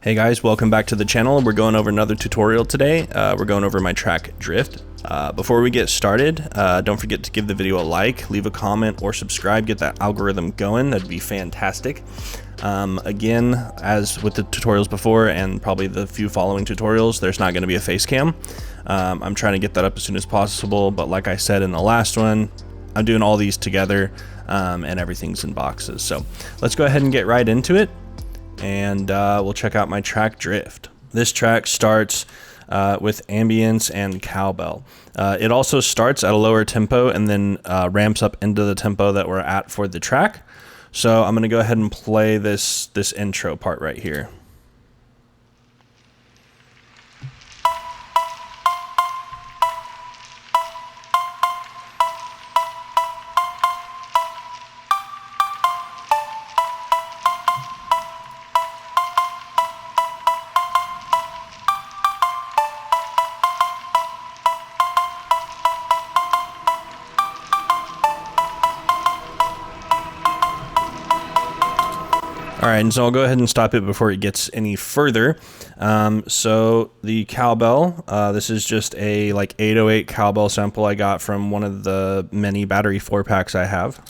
Hey guys, welcome back to the channel. We're going over another tutorial today. We're going over my track Drift. Before we get started, don't forget to give the video a like, leave a comment, or subscribe, get that algorithm going. That'd be fantastic. Again, as with the tutorials before and probably the few following tutorials, there's not going to be a face cam. I'm trying to get that up as soon as possible, but like I said in the last one, I'm doing all these together and everything's in boxes. So let's go ahead and get right into it. And we'll check out my track Drift. This track starts with Ambience and Cowbell. It also starts at a lower tempo and then ramps up into the tempo that we're at for the track. So I'm gonna go ahead and play this intro part right here. All right, and so I'll go ahead and stop it before it gets any further. So the cowbell, this is just a like 808 cowbell sample I got from one of the many battery 4-packs I have.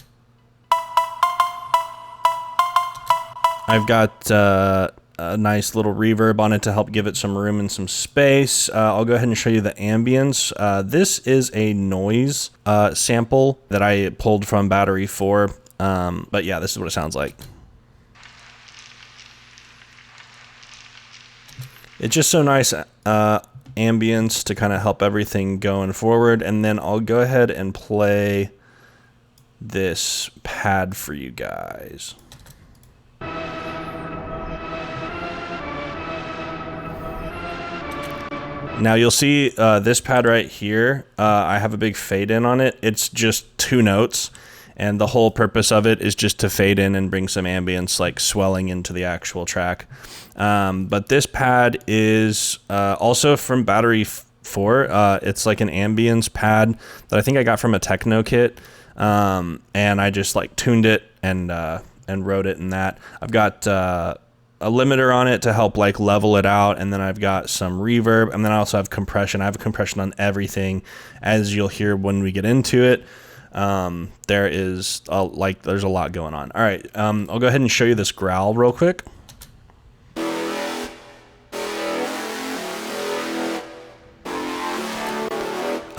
I've got a nice little reverb on it to help give it some room and some space. I'll go ahead and show you the ambience. This is a noise sample that I pulled from battery 4, but yeah, this is what it sounds like. It's just so nice ambience to kind of help everything going forward. And then I'll go ahead and play this pad for you guys. Now you'll see this pad right here, I have a big fade in on it. It's just 2 notes. And the whole purpose of it is just to fade in and bring some ambience, like swelling into the actual track. But this pad is also from battery 4. It's like an ambience pad that I think I got from a techno kit. And I just like tuned it and wrote it in that. I've got a limiter on it to help like level it out. And then I've got some reverb, and then I also have compression. I have compression on everything, as you'll hear when we get into it. There's a lot going on. All right. I'll go ahead and show you this growl real quick.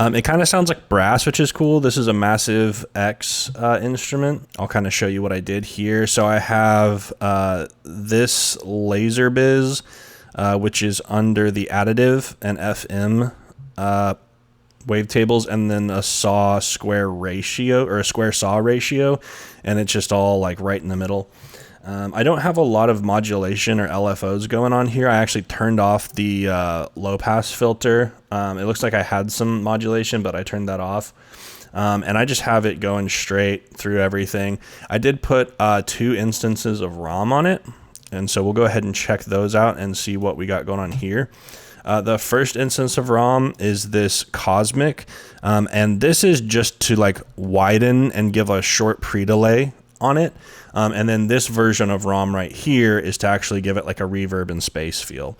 It kind of sounds like brass, which is cool. This is a Massive X instrument. I'll kind of show you what I did here. So I have this Laser Biz, which is under the additive and FM wavetables, and then a saw square ratio, or a square saw ratio, and it's just all like right in the middle. I don't have a lot of modulation or LFOs going on here. I actually turned off the low pass filter. It looks like I had some modulation, but I turned that off. And I just have it going straight through everything. I did put 2 instances of ROM on it, and so we'll go ahead and check those out and see what we got going on here. The first instance of ROM is this Cosmic, and this is just to like widen and give a short pre-delay on it. And then this version of ROM right here is to actually give it like a reverb and space feel.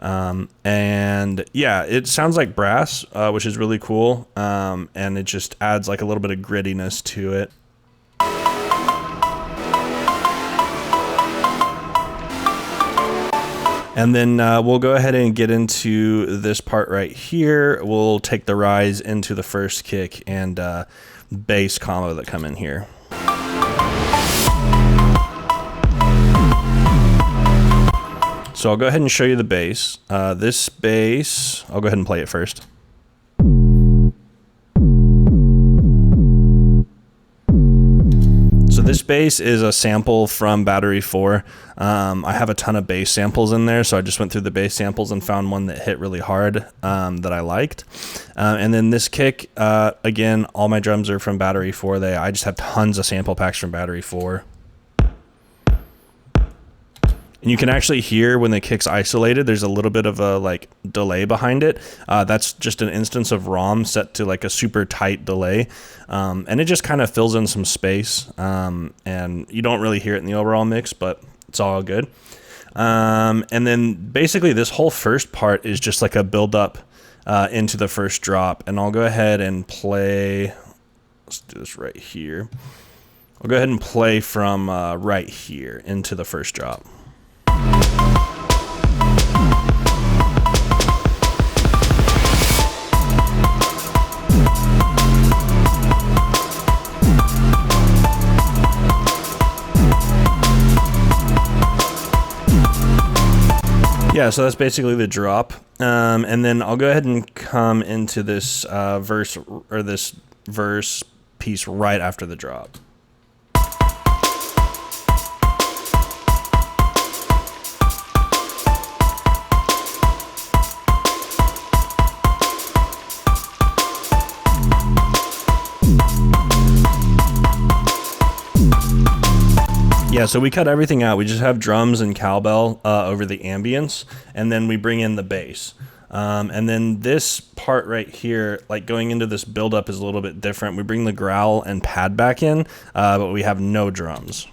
And yeah, it sounds like brass, which is really cool. And it just adds like a little bit of grittiness to it. And then we'll go ahead and get into this part right here. We'll take the rise into the first kick and bass combo that come in here. So I'll go ahead and show you the bass. This bass, I'll go ahead and play it first. So this bass is a sample from battery 4. I have a ton of bass samples in there, so I just went through the bass samples and found one that hit really hard that I liked. And then this kick, again, all my drums are from battery 4. I just have tons of sample packs from battery 4. And you can actually hear when the kick's isolated, there's a little bit of a like delay behind it. That's just an instance of ROM set to like a super tight delay. And it just kind of fills in some space. And you don't really hear it in the overall mix, but it's all good. And then basically this whole first part is just like a build up into the first drop. And I'll go ahead and play, let's do this right here. I'll go ahead and play from right here into the first drop. Yeah, so that's basically the drop. And then I'll go ahead and come into this verse piece right after the drop. Yeah, so we cut everything out. We just have drums and cowbell over the ambience, and then we bring in the bass. And then this part right here, like going into this build-up is a little bit different. We bring the growl and pad back in, but we have no drums.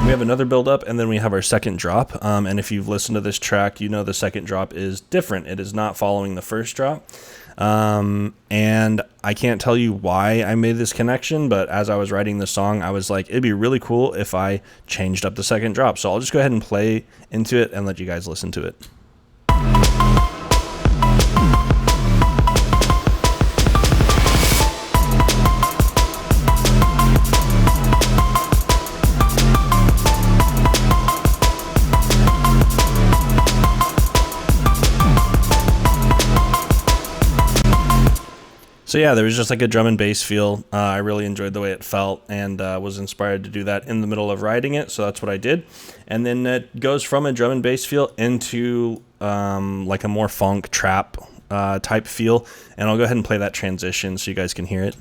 We have another build up, and then we have our second drop. And if you've listened to this track, you know the second drop is different. It is not following the first drop. And I can't tell you why I made this connection, but as I was writing the song, I was like, it'd be really cool if I changed up the second drop. So I'll just go ahead and play into it and let you guys listen to it. So yeah, there was just like a drum and bass feel. I really enjoyed the way it felt, and was inspired to do that in the middle of writing it. So that's what I did. And then it goes from a drum and bass feel into like a more funk trap type feel. And I'll go ahead and play that transition so you guys can hear it.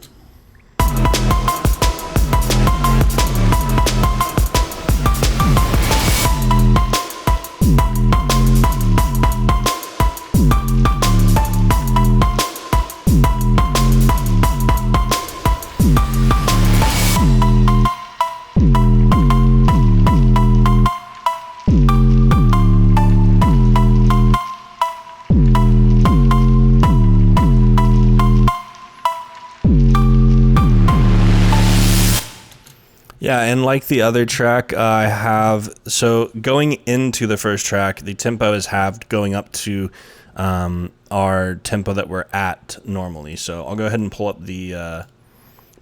Yeah, and like the other track, I have, so going into the first track, the tempo is halved going up to our tempo that we're at normally. So I'll go ahead and pull up the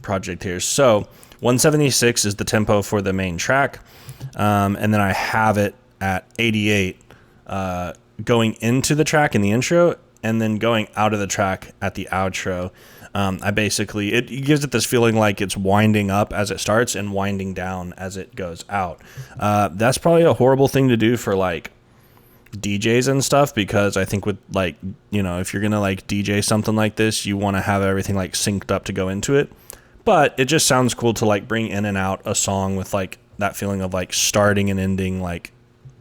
project here. So 176 is the tempo for the main track, and then I have it at 88 going into the track in the intro, and then going out of the track at the outro. I basically, it gives it this feeling like it's winding up as it starts and winding down as it goes out. That's probably a horrible thing to do for like DJs and stuff, because I think with like, you know, if you're going to like DJ something like this, you want to have everything like synced up to go into it. But it just sounds cool to like bring in and out a song with like that feeling of like starting and ending, like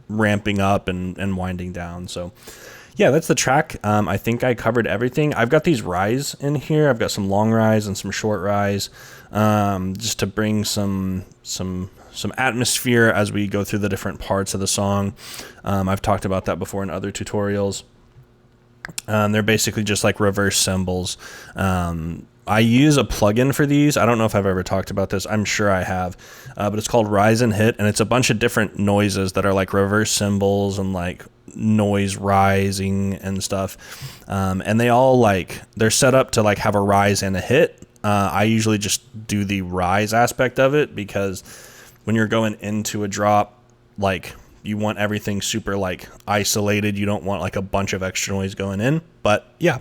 ramping up and winding down. So yeah, that's the track. I think I covered everything. I've got these rise in here. I've got some long rise and some short rise, just to bring some atmosphere as we go through the different parts of the song. I've talked about that before in other tutorials. They're basically just like reverse cymbals. I use a plugin for these. I don't know if I've ever talked about this. I'm sure I have, but it's called Rise and Hit, and it's a bunch of different noises that are like reverse cymbals and like noise rising and stuff. And they all like, they're set up to like have a rise and a hit. I usually just do the rise aspect of it, because when you're going into a drop, like you want everything super like isolated. You don't want like a bunch of extra noise going in. But yeah,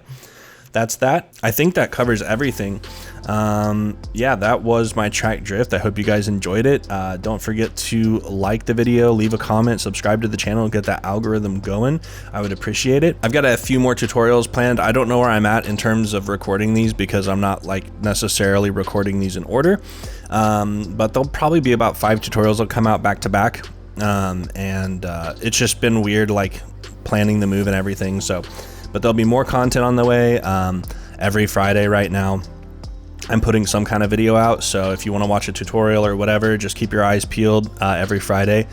that's that. I think that covers everything. Yeah, that was my track drift. I hope you guys enjoyed it. Don't forget to like the video, leave a comment, subscribe to the channel, get that algorithm going. I would appreciate it. I've got a few more tutorials planned. I don't know where I'm at in terms of recording these, because I'm not like necessarily recording these in order. But there'll probably be about 5 tutorials that'll come out back to back. It's just been weird, like planning the move and everything. So, but there'll be more content on the way. Every Friday right now, I'm putting some kind of video out. So if you want to watch a tutorial or whatever, just keep your eyes peeled every Friday.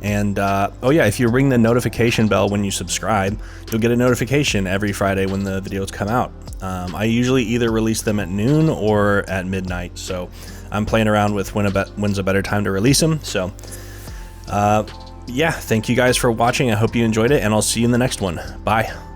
And oh yeah, if you ring the notification bell when you subscribe, you'll get a notification every Friday when the videos come out. I usually either release them at noon or at midnight, so I'm playing around with when's a better time to release them. So yeah, thank you guys for watching. I hope you enjoyed it, and I'll see you in the next one. Bye.